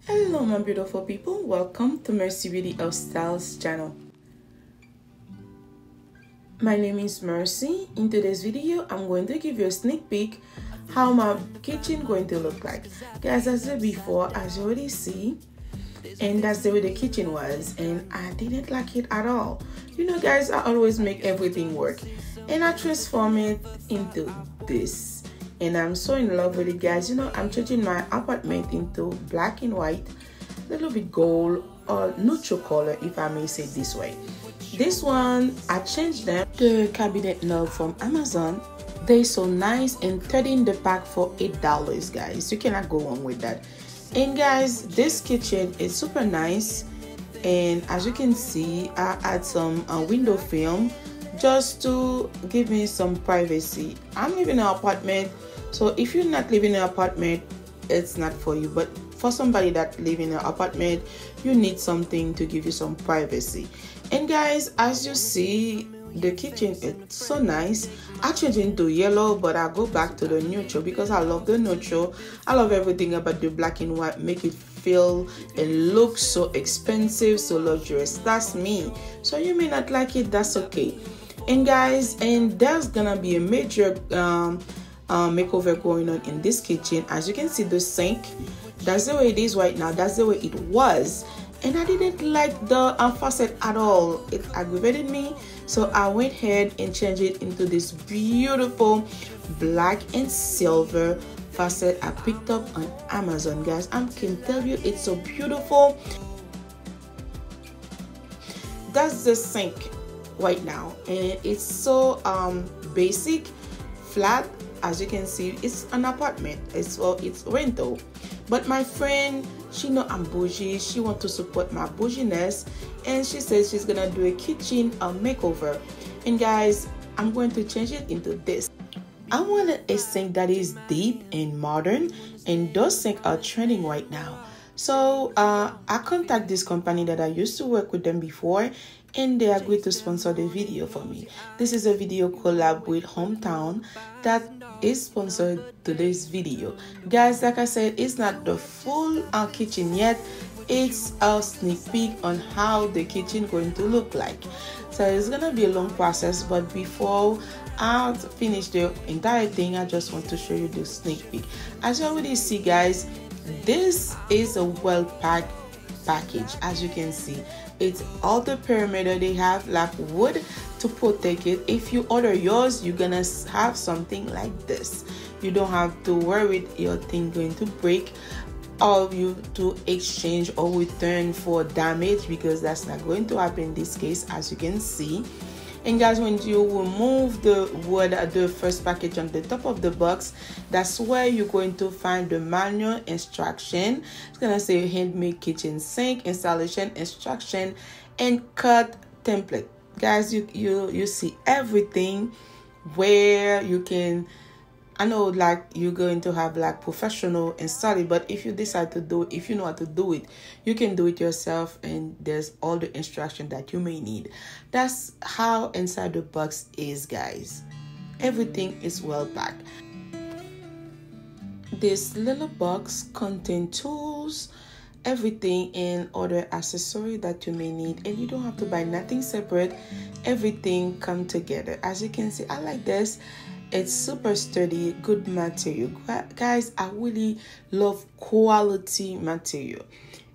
Hello my beautiful people, welcome to Mercy Beauty of Styles channel. My name is Mercy. In today's video, I'm going to give you a sneak peek how my kitchen going to look like. Guys, as I said before, as you already see, and that's the way the kitchen was, and I didn't like it at all. You know guys, I always make everything work, and I transform it into this. And I'm so in love with it, guys. You know, I'm changing my apartment into black and white, a little bit gold or neutral color, if I may say this way. This one, I changed them. The cabinet knob from Amazon. They're so nice, and 13 the pack for $8, guys. You cannot go wrong with that. And guys, this kitchen is super nice. And as you can see, I add some window film just to give me some privacy. I'm living in an apartment, so if you're not living in an apartment, it's not for you. But for somebody that live in an apartment, you need something to give you some privacy. And guys, as you see, the kitchen is so nice. I change into yellow, but I go back to the neutral because I love the neutral. I love everything about the black and white, make it feel and look so expensive, so luxurious. That's me. So you may not like it, that's okay. And guys, and there's gonna be a major makeover going on in this kitchen. As you can see, the sink, that's the way it is right now, that's the way it was, and I didn't like the faucet at all. It aggravated me, so I went ahead and changed it into this beautiful black and silver faucet I picked up on Amazon. Guys, I can tell you, it's so beautiful. That's the sink right now, and it's so basic, flat. As you can see, it's an apartment, it's rental. But my friend, she know I'm bougie, she want to support my bouginess, and she says she's gonna do a kitchen makeover. And guys, I'm going to change it into this. I wanted a sink that is deep and modern, and those sinks are trending right now. So I contact this company that I used to work with them before, and they agreed to sponsor the video for me. This is a video collab with HOMTONE that is sponsored to this video. Guys, like I said, it's not the full kitchen yet. It's a sneak peek on how the kitchen going to look like. So it's gonna be a long process, but before I finish the entire thing, I just want to show you the sneak peek. As you already see, guys, this is a well-packed package. As you can see, it's all the perimeter. They have like wood to protect it. If you order yours, you're gonna have something like this. You don't have to worry your thing going to break, or you to exchange or return for damage, because that's not going to happen in this case, as you can see. And guys, when you remove the wood, the first package on the top of the box, that's where you're going to find the manual instruction. It's gonna say handmade kitchen sink installation instruction and cut template. Guys, you see everything where you can. I know like you're going to have like professional install it, but if you decide to do it, if you know how to do it, you can do it yourself, and there's all the instruction that you may need. That's how inside the box is, guys. Everything is well packed. This little box contains tools, everything, and other accessory that you may need, and you don't have to buy nothing separate. Everything come together. As you can see, I like this. It's super sturdy, good material. Guys, I really love quality material.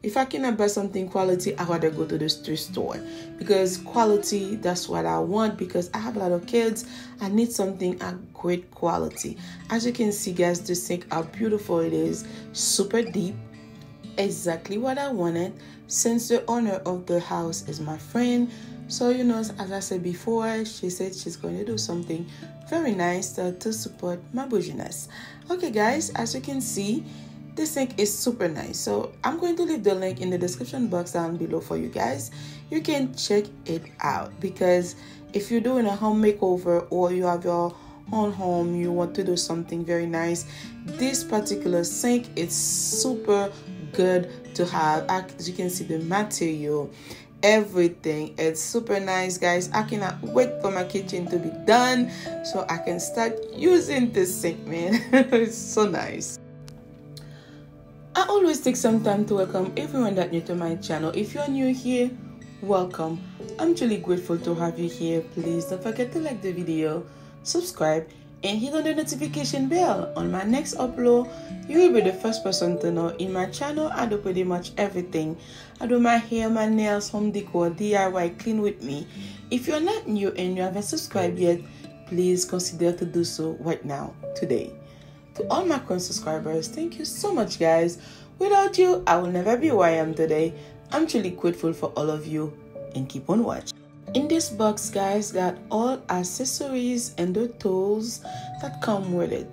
If I cannot buy something quality, I rather go to the thrift store, because quality, that's what I want, because I have a lot of kids. I need something at great quality. As you can see, guys, the sink, how beautiful it is, super deep, exactly what I wanted. Since the owner of the house is my friend, so you know, as I said before, she said she's going to do something very nice to support my bouginess. Okay guys, as you can see, this sink is super nice. So I'm going to leave the link in the description box down below for you guys. You can check it out, because if you're doing a home makeover or you have your own home, you want to do something very nice, this particular sink is super good to have. As you can see, the material, everything, it's super nice, guys. I cannot wait for my kitchen to be done so I can start using this sink, man. It's so nice. I always take some time to welcome everyone that's new to my channel. If you're new here, welcome. I'm truly grateful to have you here. Please don't forget to like the video, subscribe, and hit on the notification bell. On my next upload, you will be the first person to know. In my channel, I do pretty much everything. I do my hair, my nails, home decor, DIY, clean with me. If you're not new and you haven't subscribed yet, please consider to do so right now, today. To all my current subscribers, thank you so much, guys. Without you, I will never be who I am today. I'm truly grateful for all of you, and keep on watching. In this box, guys, got all accessories and the tools that come with it.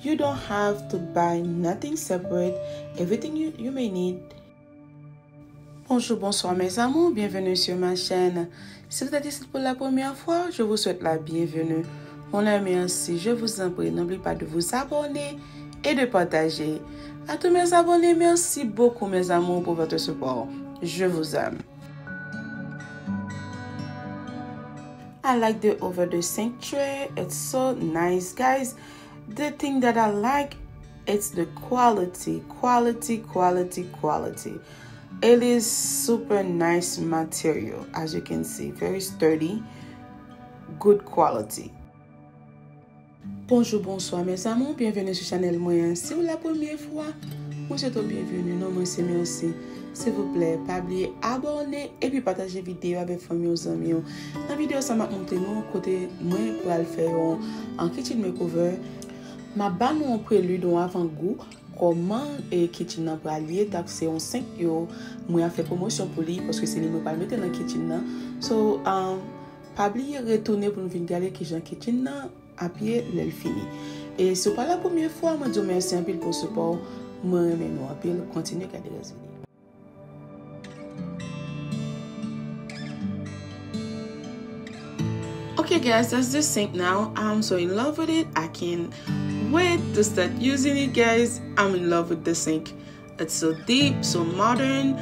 You don't have to buy nothing separate. Everything you may need. Bonjour, bonsoir mes amours, bienvenue sur ma chaîne. Si vous êtes ici pour la première fois, je vous souhaite la bienvenue. Mon ami, ainsi, je vous en prie, n'oubliez pas de vous abonner et de partager. À tous mes abonnés, merci beaucoup mes amours pour votre support. Je vous aime. I like the over the sink tray. It's so nice, guys. The thing that I like, it's the quality. It is super nice material, as you can see, very sturdy, good quality. Bonjour, bonsoir mes amours, bienvenue sur la chaîne Moyen. Si vous la première fois, moi c'est tout bienvenue. Non, moi c'est merci. S'il vous plaît, pas oublier abonner et puis partager vidéo avec famille aux amis. Dans la vidéo, ça m'a montré nous côté moi pour le faire en kitchen makeover. Ma ban nous prélude avant goût comment kitchen nan pour allier c'est un 5 yo moi a fait promotion pour lui parce que c'est lui me pas mettre dans kitchen nan. So pas oublier retourner pour nous venir regarder kitchen nan après le fini. Et c'est pas la première fois moi dis merci un peu pour support. Moi mais nous après continuer regarder les vidéos. Okay guys, that's the sink now. I'm so in love with it. I can't wait to start using it, guys. I'm in love with the sink. It's so deep, so modern,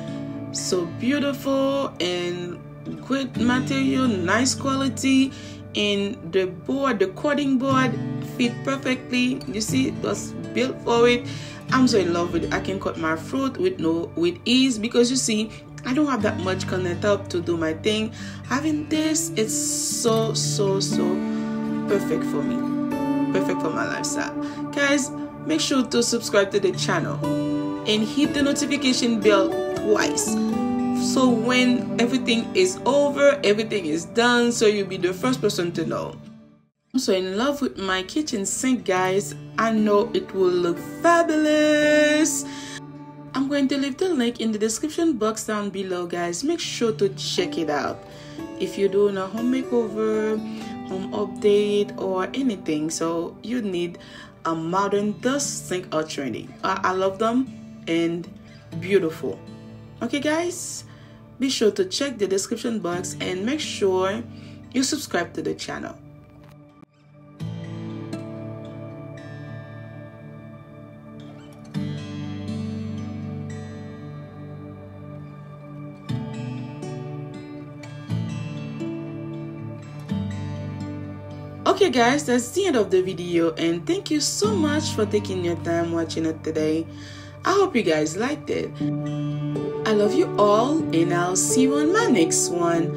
so beautiful, and great material, nice quality. And the board, the cutting board fit perfectly. You see, it was built for it. I'm so in love with it. I can cut my fruit with ease because you see, I don't have that much countertop to do my thing. Having this, it's so perfect for me. Perfect for my lifestyle. Guys, make sure to subscribe to the channel and hit the notification bell twice. So when everything is over, everything is done, so you'll be the first person to know. I'm so in love with my kitchen sink, guys. I know it will look fabulous. I'm going to leave the link in the description box down below, guys. Make sure to check it out. If you're doing a home makeover, home update, or anything, so you need a modern dust sink or trendy. I love them and beautiful. Okay, guys, be sure to check the description box and make sure you subscribe to the channel. Okay guys, that's the end of the video, and thank you so much for taking your time watching it today. I hope you guys liked it. I love you all, and I'll see you on my next one.